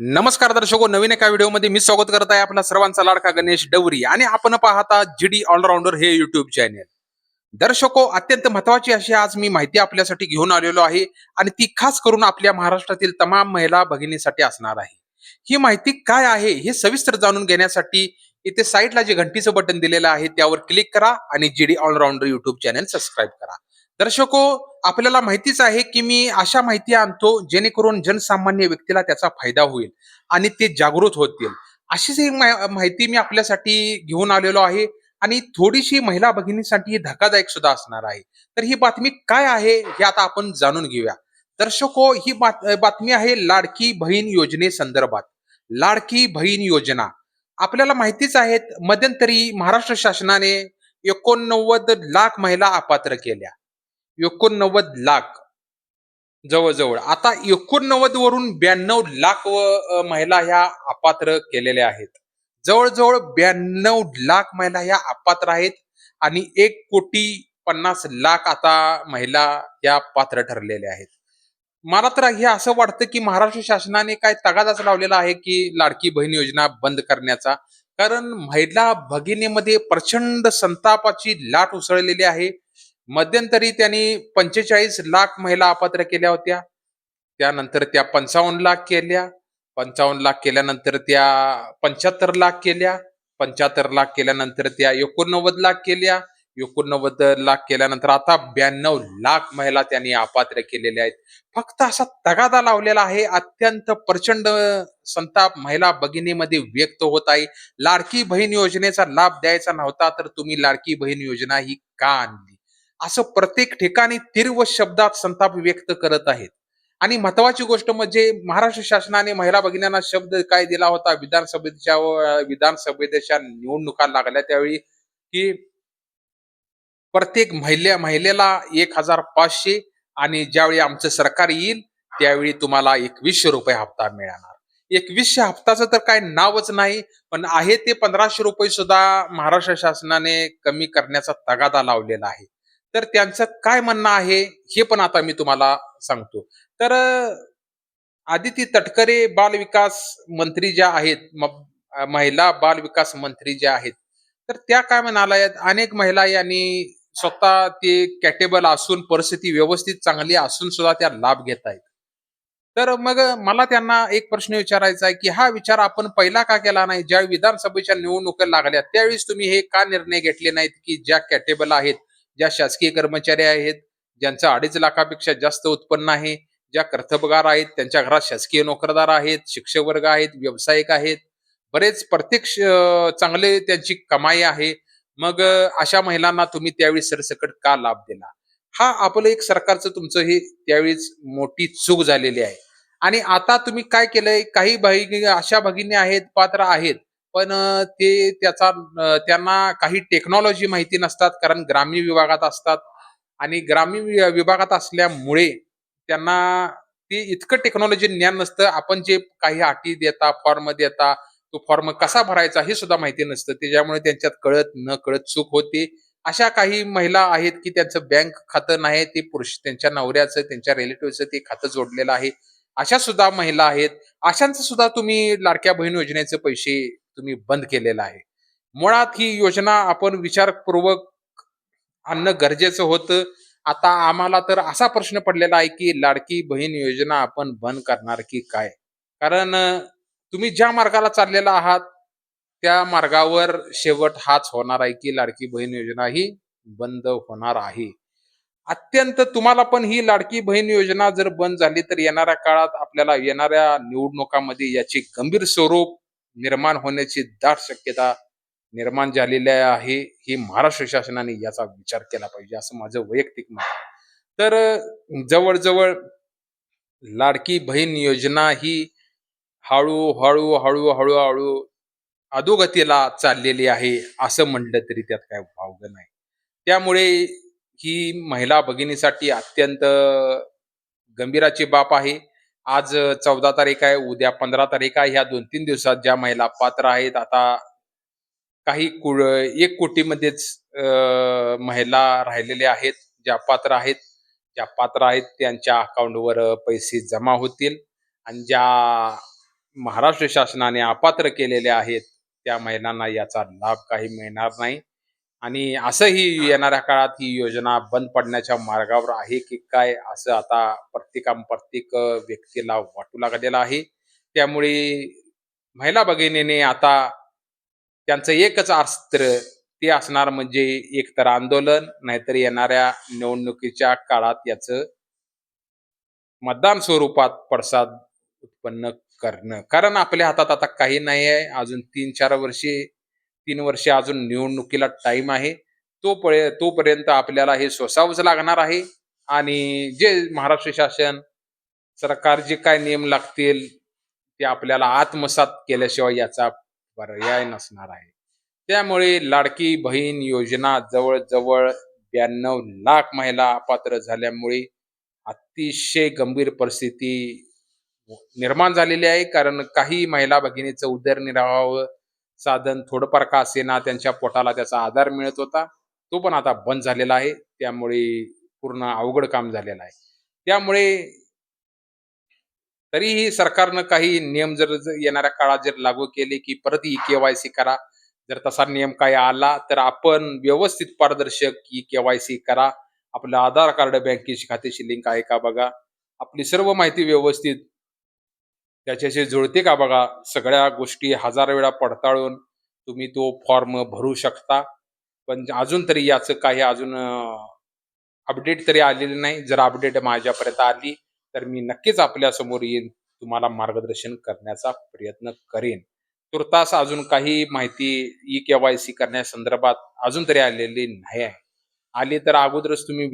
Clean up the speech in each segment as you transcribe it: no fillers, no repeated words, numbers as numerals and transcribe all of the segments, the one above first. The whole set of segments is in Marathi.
नमस्कार दर्शको, नवीन एका व्हिडिओमध्ये मी स्वागत करत आहे आपला सर्वांचा लाडका गणेश डवरी आणि आपण पाहता जीडी ऑलराऊंडर हे युट्यूब चॅनेल. दर्शको, अत्यंत महत्वाची अशी आज मी माहिती आपल्यासाठी घेऊन आलेलो आहे आणि ती खास करून आपल्या महाराष्ट्रातील तमाम महिला भगिनीसाठी असणार आहे. ही माहिती काय आहे हे सविस्तर जाणून घेण्यासाठी इथे साईडला जे घंटीचं बटन दिलेलं आहे त्यावर क्लिक करा आणि GD allrounder YouTube channel subscribe करा. दर्शको, आपल्याला माहितीच आहे की मी अशा माहिती आणतो जेणेकरून जनसामान्य व्यक्तीला त्याचा फायदा होईल आणि ते जागृत होतील. अशीच एक माहिती मी आपल्यासाठी घेऊन आलेलो आहे आणि थोडीशी महिला भगिनीसाठी धक्कादायक सुद्धा असणार आहे. तर ही बातमी काय आहे हे आता आपण जाणून घेऊया. दर्शको, ही बातमी आहे लाडकी बहीण योजनेसंदर्भात. लाडकी बहीण योजना आपल्याला माहितीच आहेत, मध्यंतरी महाराष्ट्र शासनाने 89 लाख महिला अपात्र केल्या. 89 लाख जवळ-जवळ. आता 89 वरून 92 लाख महिला ह्या अपात्र केलेल्या आहेत. जवळ-जवळ 92 लाख महिला ह्या अपात्र आहेत आणि 1,50,00,000 आता महिला या पात्र ठरलेल्या आहेत. मला तर हे असं वाटतं, की महाराष्ट्र शासनाने काय तगादाच लावलेला आहे, की लाडकी बहीण योजना बंद करण्याचा. कारण महिला भगिनीमध्ये प्रचंड संतापाची लाट उसळलेली आहे. मध्यंतरी त्यांनी 45 लाख महिला अपात्र केल्या होत्या. त्यानंतर त्या 55 लाख केल्या. 55 लाख केल्यानंतर त्या 75 लाख केल्या. 75 लाख केल्यानंतर त्या 89 लाख केल्या. 89 लाख केल्यानंतर आता 92 लाख महिला त्यांनी अपात्र केलेल्या आहेत. फक्त असा तगादा लावलेला आहे. अत्यंत प्रचंड संताप महिला भगिनीमध्ये व्यक्त होत आहे. लाडकी बहीण योजनेचा लाभ द्यायचा नव्हता तर तुम्ही लाडकी बहीण योजना ही का आणली? असं प्रत्येक ठिकाणी तीव्र शब्दात संताप व्यक्त करत आहेत. आणि महत्वाची गोष्ट म्हणजे महाराष्ट्र शासनाने महिला भगिनींना शब्द काय दिला होता विधानसभेच्या निवडणुका लागल्या त्यावेळी, की प्रत्येक महिलेला 1,500 आणि ज्यावेळी आमचं सरकार येईल त्यावेळी तुम्हाला 2100 हप्ता मिळणार. 2100 हप्ताचं तर काय नावच नाही, पण आहे ते 1500 सुद्धा महाराष्ट्र शासनाने कमी करण्याचा तगादा लावलेला आहे. तर त्यांचं काय म्हणणं आहे हे पण आता मी तुम्हाला सांगतो. तर आदिती तटकरे बालविकास मंत्री ज्या आहेत, महिला बालविकास मंत्री ज्या आहेत, तर त्या काय म्हणाल्या, अनेक महिला यांनी स्वतः ते कॅपेबल असून परिस्थिती व्यवस्थित चांगली असून सुद्धा त्या लाभ घेत आहेत. तर मग मला त्यांना एक प्रश्न विचारायचा आहे, की हा विचार आपण पहिला का केला नाही? ज्यावेळी विधानसभेच्या निवडणुका लागल्या त्यावेळेस तुम्ही हे का निर्णय घेतले नाहीत, की ज्या कॅपेबल आहेत, ज्या शासकीय कर्मचारी आहेत, ज्यांचं 2.5 लाखापेक्षा जास्त उत्पन्न आहे, ज्या कर्तबगार आहेत, त्यांच्या घरात शासकीय नोकरदार आहेत, शिक्षक वर्ग आहेत, व्यावसायिक आहेत, बरेच चांगले त्यांची कमाई आहे. मग अशा महिलांना तुम्ही त्यावेळी सरसकट का लाभ दिला? हा आपलं एक सरकारचं तुमचं हे त्यावेळीच मोठी चूक झालेली आहे. आणि आता तुम्ही काय केलंय, काही भगिनी अशा भगिनी आहेत, पात्र आहेत, पण त्यांना काही टेक्नॉलॉजी माहिती नसतात कारण ग्रामीण विभागात असतात आणि ग्रामीण विभागात असल्यामुळे त्यांना ते इतकं टेक्नॉलॉजी ज्ञान नसतं. आपण जे काही अटी देता, फॉर्म देता, तो फॉर्म कसा भरायचा हे सुद्धा माहिती नसतं. त्याच्यामुळे त्यांच्यात कळत नकळत चूक होते. अशा काही महिला आहेत, की त्यांचं बँक खातं नाही, ते पुरुष त्यांच्या नवऱ्याचं, त्यांच्या रिलेटिव्हचं ते खातं जोडलेलं आहे. अशा सुद्धा महिला आहेत. अशांचं सुद्धा तुम्ही लाडक्या बहीण योजनेचे पैसे तुम्ही बंद केलेलं आहे. मुळात ही योजना आपण विचारपूर्वक आणणं गरजेचं होतं. आता आम्हाला तर असा प्रश्न पडलेला आहे, की लाडकी बहीण योजना आपण बंद करणार की काय? कारण तुम्ही ज्या मार्गाला चाललेला आहात, त्या मार्गावर शेवट हाच होणार आहे, की लाडकी बहीण योजना ही बंद होणार आहे. अत्यंत तुम्हाला पण ही लाडकी बहीण योजना जर बंद झाली, तर येणाऱ्या काळात आपल्याला येणाऱ्या निवडणुकांमध्ये याचे गंभीर स्वरूप निर्माण होण्याची दाट शक्यता निर्माण झालेली आहे. ही महाराष्ट्र शासनाने याचा विचार केला पाहिजे, असं माझं वैयक्तिक मत आहे. तर जवळ-जवळ लाडकी बहीण योजना ही हळू-हळू, हळू-हळू अधोगतीला चाललेली आहे, असं म्हटलं तरी त्यात काही वावगं नाही. त्यामुळे ही महिला भगिनीसाठी अत्यंत गंभीराची बाब आहे. आज 14 तारीख आहे, उद्या 15 तारीख आहे. ह्या 2-3 दिवसात ज्या महिला पात्र आहेत, आता काही 1 मध्येच महिला राहिलेल्या आहेत, ज्या पात्र आहेत. ज्या पात्र आहेत त्यांच्या अकाउंटवर पैसे जमा होतील आणि ज्या महाराष्ट्र शासनाने अपात्र केलेले आहेत, त्या महिलांना याचा लाभ काही मिळणार नाही. आणि असंही येणाऱ्या काळात ही योजना बंद पडण्याच्या मार्गावर आहे की काय, असं आता प्रत्येक व्यक्तीला वाटू लागलेलं आहे. त्यामुळे महिला भगिनीने आता त्यांचं एकच अस्त्र ते असणार म्हणजे एकतर आंदोलन, नाहीतर येणाऱ्या निवडणुकीच्या काळात याचं मतदान स्वरूपात पडसाद उत्पन्न करणं. कारण आपल्या हातात आता काही नाही आहे. अजून 3-4 वर्षे 3 वर्षे अजून निवडणुकीला टाईम आहे. तोपर्यंत आपल्याला हे सोसावंच लागणार आहे आणि जे महाराष्ट्र शासन, सरकार जे काही नियम लागतील, ते आपल्याला आत्मसात केल्याशिवाय याचा पर्याय नसणार आहे. त्यामुळे लाडकी बहीण योजना जवळ-जवळ 92 लाख महिला अपात्र झाल्यामुळे अतिशय गंभीर परिस्थिती निर्माण झालेली आहे. कारण काही महिला भगिनीचं उदरनिर्वाह साधन थोडंफार का असेना त्यांच्या पोटाला त्याचा आधार मिळत होता. तो पण आता बंद झालेला आहे. त्यामुळे पूर्ण अवघड काम झालेलं आहे. त्यामुळे तरीही सरकारनं काही नियम येणाऱ्या काळात जर लागू केले, की परत ई-के-वाय-सी करा. जर तसा नियम काही आला, तर आपण व्यवस्थित पारदर्शक ई-के-वाय-सी करा. आपलं आधार कार्ड बँकेशी खात्याशी लिंक आहे का बघा. आपली सर्व माहिती व्यवस्थित त्याच्याशी जुळते का बघा. सगळ्या गोष्टी हजार वेळा पडताळून तुम्ही तो फॉर्म भरू शकता. पण अजून तरी याचं काही अजून अपडेट तरी आलेली नाही. जर अपडेट माझ्यापर्यंत आली, तर मी नक्कीच आपल्यासमोर येईन. तुम्हाला मार्गदर्शन करण्याचा प्रयत्न करेन. तुर्तास अजून काही माहिती ई-के-वाय-सी करण्यासंदर्भात अजून तरी आलेली नाही आहे. आली तर अगोदरच तुम्ही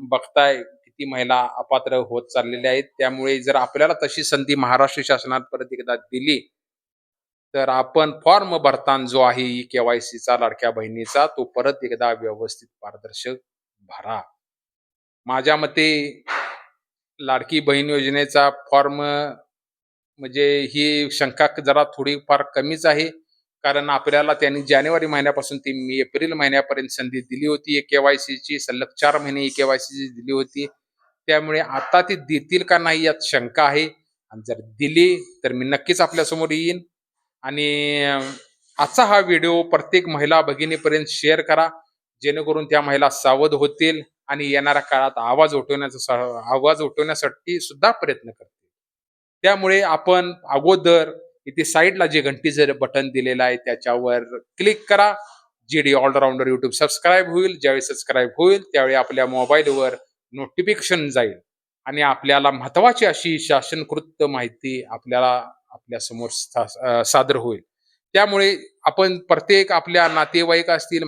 बघताय किती महिला अपात्र होत चाललेल्या आहेत. त्यामुळे जर आपल्याला तशी संधी महाराष्ट्र शासनात परत एकदा दिली, तर आपण फॉर्म भरताना जो आहे ई-के-वाय-सीचा लाडक्या बहिणीचा, तो परत एकदा व्यवस्थित पारदर्शक भरा. माझ्या मते लाडकी बहीण योजनेचा फॉर्म म्हणजे ही शंका जरा थोडीफार कमीच आहे. कारण आपल्याला त्यांनी जानेवारी महिन्यापासून ते एप्रिल महिन्यापर्यंत संधी दिली होती के-वाय-सीची. सलग 4 महिने के-वाय-सी दिली होती. त्यामुळे आता ती देतील का नाही यात शंका आहे. आणि जर दिली तर मी नक्कीच आपल्यासमोर येईन. आणि आजचा हा व्हिडिओ प्रत्येक महिला भगिनीपर्यंत शेअर करा. जेणेकरून त्या महिला सावध होतील आणि येणाऱ्या काळात आवाज उठवण्यासाठी सुद्धा प्रयत्न करतील. त्यामुळे आपण अगोदर इथे साईडला जे घंटीचं बटन दिलेलं आहे त्याच्यावर क्लिक करा. जी ऑलराऊंडर यूट्यूब सबस्क्राईब होईल. ज्यावेळी सबस्क्राईब होईल त्यावेळी आपल्या मोबाईलवर नोटिफिकेशन जाईल आणि आपल्याला महत्वाची अशी शासनकृत माहिती आपल्या समोर सादर होईल. त्यामुळे आपण प्रत्येक आपल्या नातेवाईक असतील,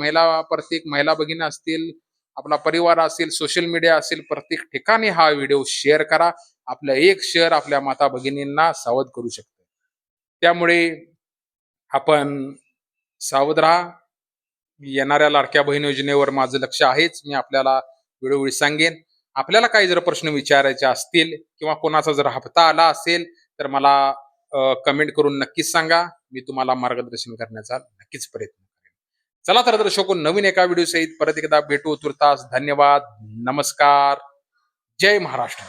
प्रत्येक महिला भगिनी असतील, आपला परिवार असेल, सोशल मीडिया असेल, प्रत्येक ठिकाणी हा व्हिडिओ शेअर करा. आपलं एक शेअर आपल्या माता भगिनींना सावध करू शकतं. त्यामुळे आपण सावध राहा. येणाऱ्या लाडक्या बहीण योजनेवर माझं लक्ष आहेच. मी आपल्याला वेळोवेळी सांगेन. आपल्याला काही जर प्रश्न विचारायचे असतील किंवा कोणाचा जर हप्ता आला असेल, तर मला कमेंट करून नक्कीच सांगा. मी तुम्हाला मार्गदर्शन करण्याचा नक्कीच प्रयत्न करेन. चला तर दर्शको, नवीन एका व्हिडिओ सहित परत एकदा भेटू. तुर्तास धन्यवाद. नमस्कार. जय महाराष्ट्र.